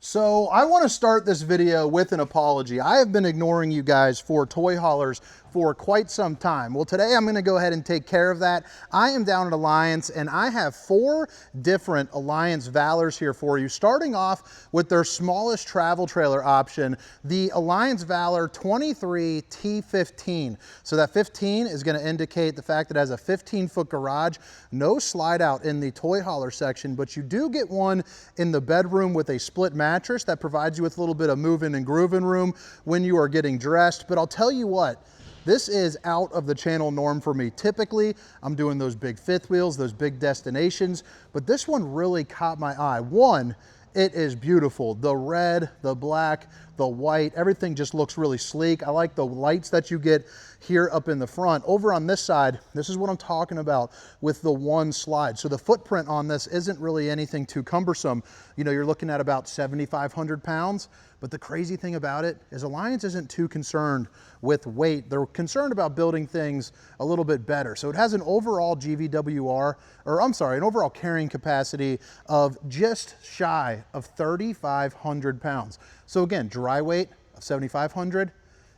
So I want to start this video with an apology. I have been ignoring you guys for toy haulers for quite some time. Well, today I'm going to go ahead and take care of that. I am down at Alliance and I have 4 different Alliance Valors here for you, starting off with their smallest travel trailer option, the Alliance Valor 23T15. So that 15 is going to indicate the fact that it has a 15-foot garage, no slide out in the toy hauler section, but you do get one in the bedroom with a split mattress that provides you with a little bit of move-in and groove-in room when you are getting dressed. But I'll tell you what, this is out of the channel norm for me. Typically, I'm doing those big fifth wheels, those big destinations, but this one really caught my eye. One, it is beautiful. The red, the black, the white, everything just looks really sleek. I like the lights that you get here up in the front. Over on this side, this is what I'm talking about with the one slide. So the footprint on this isn't really anything too cumbersome. You know, you're looking at about 7,500 pounds. But the crazy thing about it is Alliance isn't too concerned with weight. They're concerned about building things a little bit better. So it has an overall GVWR, or I'm sorry, an overall carrying capacity of just shy of 3,500 pounds. So again, dry weight of 7,500,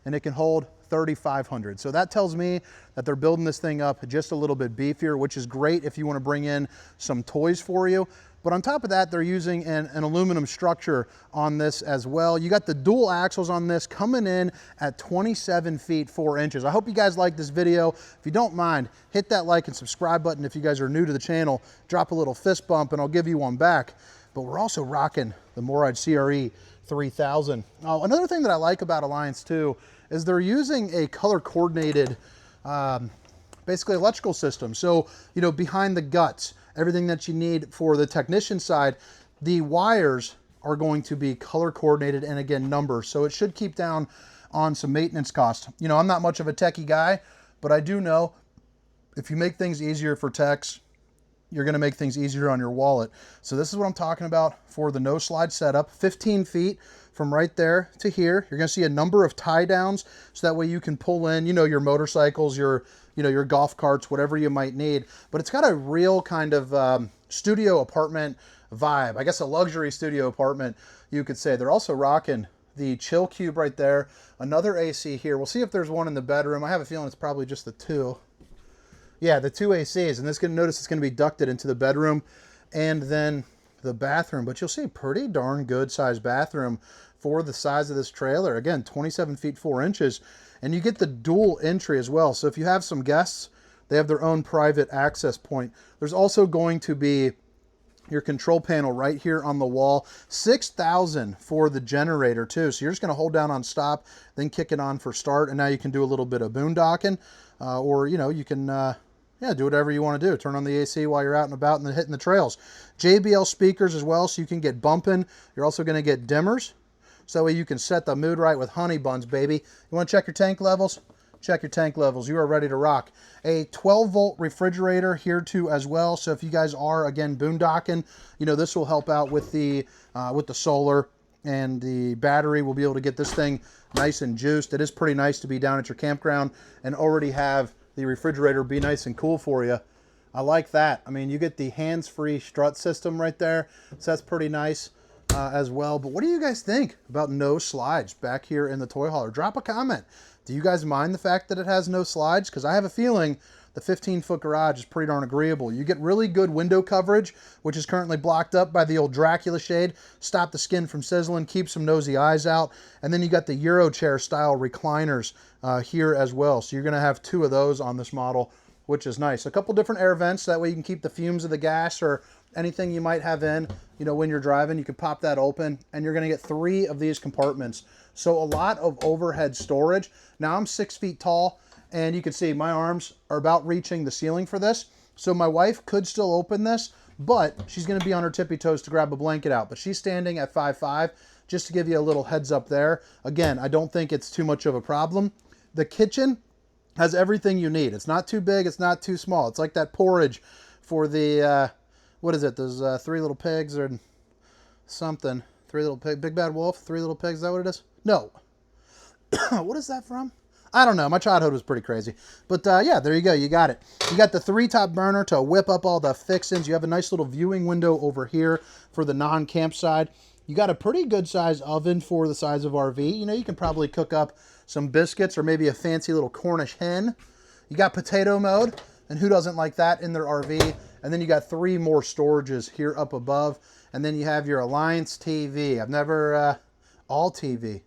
and it can hold 3,500. So that tells me that they're building this thing up just a little bit beefier, which is great if you want to bring in some toys for you. But on top of that, they're using an aluminum structure on this as well. You got the dual axles on this coming in at 27 feet 4 inches. I hope you guys like this video. If you don't mind, hit that like and subscribe button. If you guys are new to the channel, drop a little fist bump and I'll give you one back. But we're also rocking the MORryde CRE 3000. Another thing that I like about Alliance too is they're using a color coordinated basically electrical system. So, you know, behind the guts, everything that you need for the technician side, the wires are going to be color coordinated and again, numbers. So it should keep down on some maintenance costs. You know, I'm not much of a techie guy, but I do know if you make things easier for techs, you're going to make things easier on your wallet. So this is what I'm talking about for the no slide setup, 15 feet from right there to here. You're going to see a number of tie downs so that way you can pull in, you know, your motorcycles, your golf carts, whatever you might need. But it's got a real kind of studio apartment vibe. I guess a luxury studio apartment, you could say. They're also rocking the chill cube right there. Another AC here. We'll see if there's one in the bedroom. I have a feeling it's probably just the 2. Yeah, the 2 ACs. And this going to notice it's going to be ducted into the bedroom and then the bathroom. But you'll see pretty darn good sized bathroom for the size of this trailer. Again, 27 feet 4 inches. And you get the dual entry as well. So if you have some guests, they have their own private access point. There's also going to be your control panel right here on the wall. 6,000 for the generator too. So you're just going to hold down on stop, then kick it on for start. And now you can do a little bit of boondocking, or, you know, you can, yeah, do whatever you want to do. Turn on the AC while you're out and about and then hitting the trails. JBL speakers as well, so you can get bumping. You're also going to get dimmers. So that way you can set the mood right with honey buns, baby. You want to check your tank levels? Check your tank levels. You are ready to rock. A 12-volt refrigerator here too as well. So if you guys are, again, boondocking, you know, this will help out with the solar and the battery. We'll be able to get this thing nice and juiced. It is pretty nice to be down at your campground and already have the refrigerator be nice and cool for you. I like that. I mean, you get the hands-free strut system right there. So that's pretty nice. As well. But what do you guys think about no slides back here in the toy hauler? Drop a comment. Do you guys mind the fact that it has no slides? Because I have a feeling the 15-foot garage is pretty darn agreeable. You get really good window coverage, which is currently blocked up by the old Dracula shade. Stop the skin from sizzling, keep some nosy eyes out. And then you got the Euro chair style recliners here as well. So you're going to have 2 of those on this model, which is nice. A couple different air vents. That way you can keep the fumes of the gas or anything you might have in, you know, when you're driving, you can pop that open and you're going to get 3 of these compartments. So a lot of overhead storage. Now I'm 6 feet tall and you can see my arms are about reaching the ceiling for this. So my wife could still open this, but she's going to be on her tippy toes to grab a blanket out. But she's standing at 5'5", just to give you a little heads up there. Again, I don't think it's too much of a problem. The kitchen has everything you need. It's not too big. It's not too small. It's like that porridge for the, what is it? Those 3 little pigs or something. 3 little pig, Big Bad Wolf, 3 little pigs. Is that what it is? No. What is that from? I don't know. My childhood was pretty crazy. But yeah, there you go. You got it. You got the 3-top burner to whip up all the fixings. You have a nice little viewing window over here for the non-camp side. You got a pretty good size oven for the size of RV. You know, you can probably cook up some biscuits or maybe a fancy little Cornish hen. You got potato mode, and who doesn't like that in their RV? And then you got 3 more storages here up above. And then you have your Alliance TV. I've never, All TV.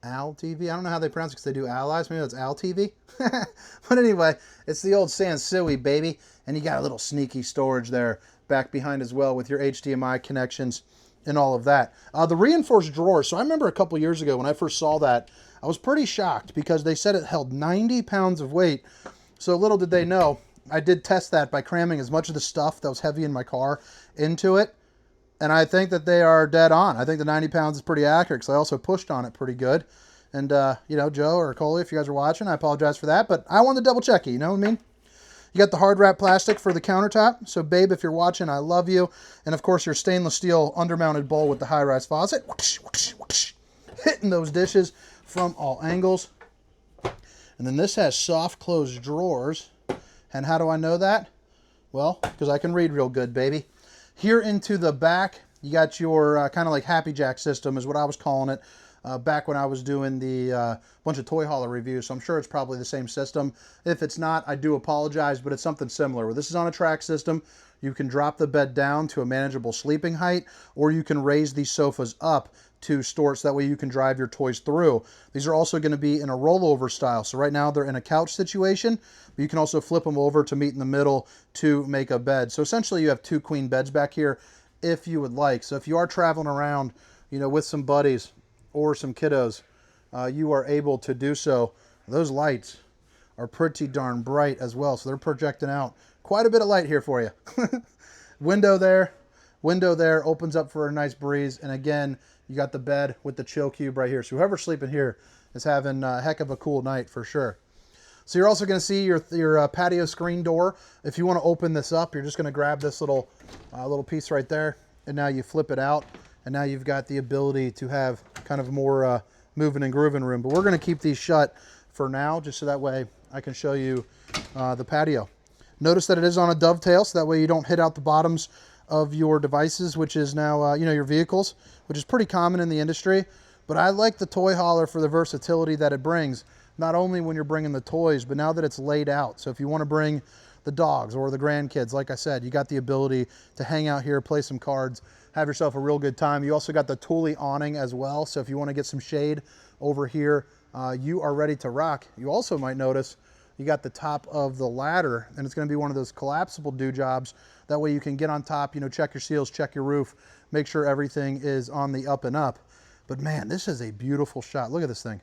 Al TV? I don't know how they pronounce it because they do allies. Maybe it's Al TV. But anyway, it's the old Sansui, baby. And you got a little sneaky storage there back behind as well with your HDMI connections and all of that. The reinforced drawers. So I remember a couple years ago when I first saw that, I was pretty shocked because they said it held 90 pounds of weight. So little did they know, I did test that by cramming as much of the stuff that was heavy in my car into it. And I think that they are dead on. I think the 90 pounds is pretty accurate because I also pushed on it pretty good. And, you know, Joe or Coley, if you guys are watching, I apologize for that. But I wanted to double check you know what I mean? You got the hard wrap plastic for the countertop. So, babe, if you're watching, I love you. And, of course, your stainless steel undermounted bowl with the high-rise faucet. Whoosh, whoosh, whoosh, hitting those dishes from all angles. And then this has soft closed drawers. And how do I know that? Well, because I can read real good, baby. Here into the back, you got your kind of like HappiJac system is what I was calling it back when I was doing the bunch of toy hauler reviews. So I'm sure it's probably the same system. If it's not, I do apologize, but it's something similar. Where this is on a track system, you can drop the bed down to a manageable sleeping height, or you can raise these sofas up to store it so that way you can drive your toys through. These are also going to be in a rollover style. So right now they're in a couch situation, but you can also flip them over to meet in the middle to make a bed. So essentially you have 2 queen beds back here if you would like. So if you are traveling around, you know, with some buddies or some kiddos, you are able to do so. Those lights are pretty darn bright as well. So they're projecting out quite a bit of light here for you. Window there opens up for a nice breeze. And again, you got the bed with the chill cube right here. So whoever's sleeping here is having a heck of a cool night for sure. So you're also going to see your patio screen door. If you want to open this up, you're just going to grab this little piece right there, and now you flip it out, and now you've got the ability to have kind of more moving and grooving room. But we're going to keep these shut for now, just so that way I can show you the patio. Notice that it is on a dovetail, so that way you don't hit out the bottoms of your devices, which is now, you know, your vehicles, which is pretty common in the industry. But I like the toy hauler for the versatility that it brings, not only when you're bringing the toys, but now that it's laid out. So if you want to bring the dogs or the grandkids, like I said, you got the ability to hang out here, play some cards, have yourself a real good time. You also got the Thule awning as well. So if you want to get some shade over here, you are ready to rock. You also might notice you got the top of the ladder, and it's going to be one of those collapsible do jobs. That way you can get on top, you know, check your seals, check your roof, make sure everything is on the up and up. But man, this is a beautiful shot. Look at this thing.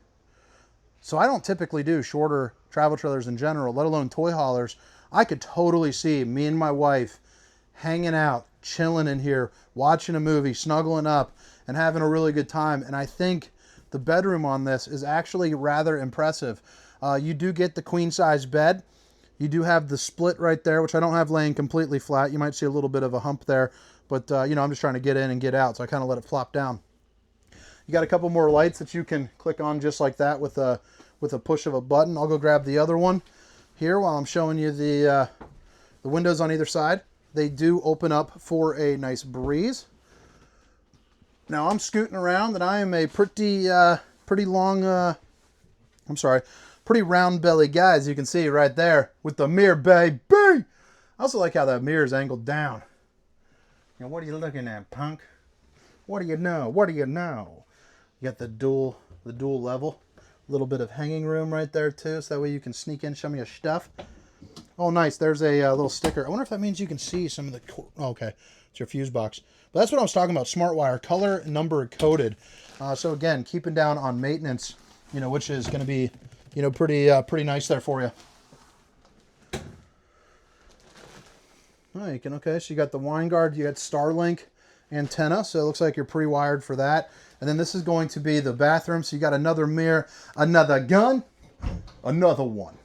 So I don't typically do shorter travel trailers in general, let alone toy haulers. I could totally see me and my wife hanging out, chilling in here, watching a movie, snuggling up, and having a really good time. And I think the bedroom on this is actually rather impressive. You do get the queen size bed. You do have the split right there, which I don't have laying completely flat. You might see a little bit of a hump there, but you know, I'm just trying to get in and get out, so I kind of let it flop down. You got a couple more lights that you can click on just like that with a push of a button. I'll go grab the other one here while I'm showing you the windows on either side. They do open up for a nice breeze. Now I'm scooting around, and I am a pretty round belly guy, as you can see right there with the mirror, baby. I also like how that mirror is angled down. Now, what are you looking at, punk? What do you know? What do you know? You got the dual level. A little bit of hanging room right there too, so that way you can sneak in some of your stuff. Oh, nice. There's a little sticker. I wonder if that means you can see some of the... Oh, okay, it's your fuse box. But that's what I was talking about, smart wire, color number coded. So again, keeping down on maintenance, you know, which is going to be, you know, pretty nice there for you. Oh, you can, okay, so you got the wine guard, you got Starlink antenna, so it looks like you're pre-wired for that. And then this is going to be the bathroom, so you got another mirror, another gun, another one.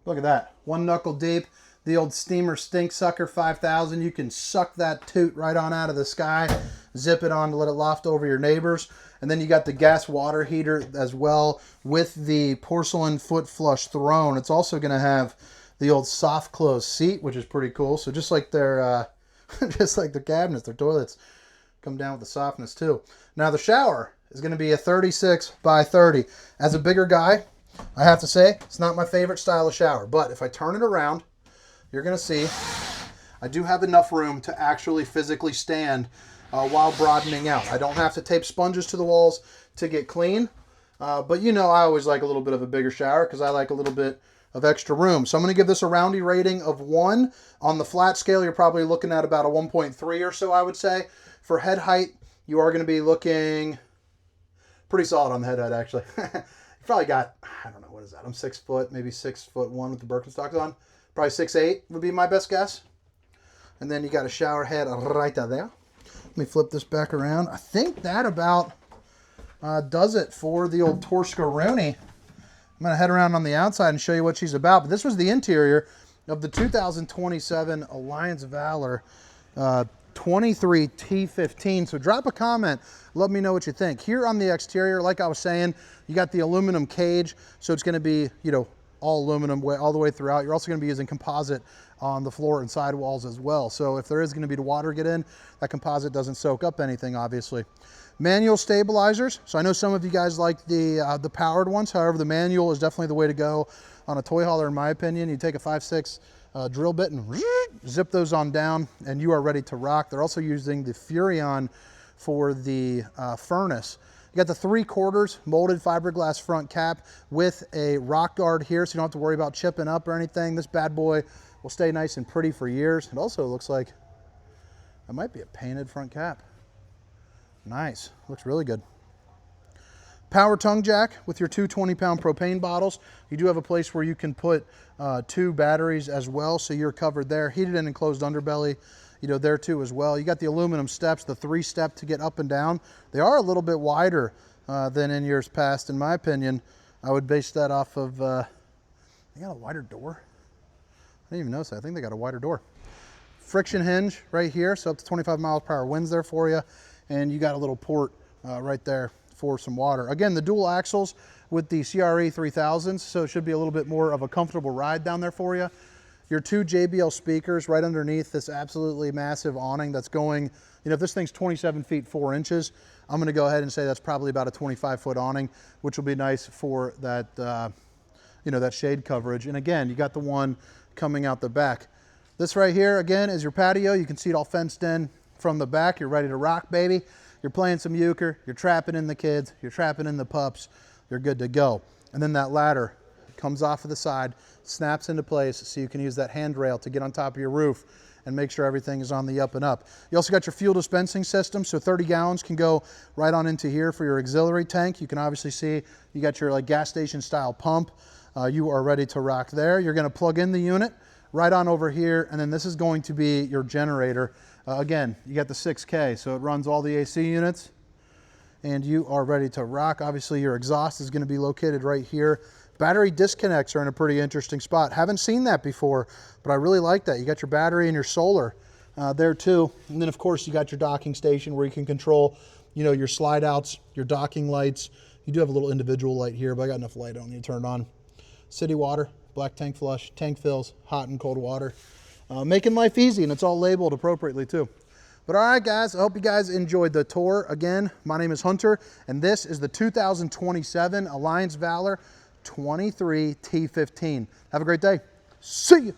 Look at that, one knuckle deep, the old steamer stink sucker 5000. You can suck that toot right on out of the sky, zip it on to let it loft over your neighbors. And then you got the gas water heater as well with the porcelain foot flush throne. It's also going to have the old soft close seat, which is pretty cool. So just like their just like the cabinets, their toilets, come down with the softness too. Now the shower is going to be a 36 by 30. As a bigger guy, I have to say, it's not my favorite style of shower, but if I turn it around, you're going to see I do have enough room to actually physically stand while broadening out. I don't have to tape sponges to the walls to get clean, but you know I always like a little bit of a bigger shower because I like a little bit of extra room. So I'm going to give this a roundy rating of 1. On the flat scale, you're probably looking at about a 1.3 or so, I would say. For head height, you are going to be looking pretty solid on the head height, actually. You probably got, I don't know, what is that? I'm 6 foot, maybe 6'1" with the Birkenstocks on. Probably 6'8" would be my best guess. And then you got a shower head right there. Let me flip this back around. I think that about does it for the old Torscaroni. I'm going to head around on the outside and show you what she's about. But this was the interior of the 2027 Alliance Valor 23T15. So drop a comment. Let me know what you think. Here on the exterior, like I was saying, you got the aluminum cage. So it's going to be, you know, all aluminum all the way throughout. You're also going to be using composite on the floor and sidewalls as well. So if there is going to be the water get in, that composite doesn't soak up anything, obviously. Manual stabilizers. So I know some of you guys like the powered ones. However, the manual is definitely the way to go on a toy hauler, in my opinion. You take a 5/6 drill bit and zip those on down, and you are ready to rock. They're also using the Furrion for the furnace. You got the 3/4 molded fiberglass front cap with a rock guard here, so you don't have to worry about chipping up or anything. This bad boy will stay nice and pretty for years. It also looks like it might be a painted front cap. Nice, looks really good. Power tongue jack with your 2 20-pound propane bottles. You do have a place where you can put 2 batteries as well, so you're covered there. Heated and enclosed underbelly, you know, there too as well. You got the aluminum steps, the 3-step to get up and down. They are a little bit wider than in years past, in my opinion. I would base that off of, they got a wider door. I didn't even notice that. I think they got a wider door. Friction hinge right here, so up to 25 miles per hour winds there for you. And you got a little port right there for some water. Again, the dual axles with the CRE 3000s, so it should be a little bit more of a comfortable ride down there for you. Your 2 JBL speakers right underneath this absolutely massive awning that's going, you know, if this thing's 27 feet 4 inches, I'm going to go ahead and say that's probably about a 25-foot awning, which will be nice for that, you know, that shade coverage. And again, you got the one coming out the back. This right here, again, is your patio. You can see it all fenced in from the back. You're ready to rock, baby. You're playing some euchre, you're trapping in the kids, you're trapping in the pups, you're good to go. And then that ladder comes off of the side, snaps into place so you can use that handrail to get on top of your roof and make sure everything is on the up and up. You also got your fuel dispensing system, so 30 gallons can go right on into here for your auxiliary tank. You can obviously see you got your like gas station style pump. You are ready to rock there. You're gonna plug in the unit right on over here, and then this is going to be your generator. Again, you got the 6K, so it runs all the AC units, and you are ready to rock. Obviously, your exhaust is going to be located right here. Battery disconnects are in a pretty interesting spot. Haven't seen that before, but I really like that. You got your battery and your solar there too. And then, of course, you got your docking station where you can control, you know, your slide outs, your docking lights. You do have a little individual light here, but I got enough light I don't need to turn it on. City water, black tank flush, tank fills, hot and cold water. Making life easy, and it's all labeled appropriately too. But all right, guys, I hope you guys enjoyed the tour. Again, my name is Hunter, and this is the 2027 Alliance Valor 23T15. Have a great day. See you.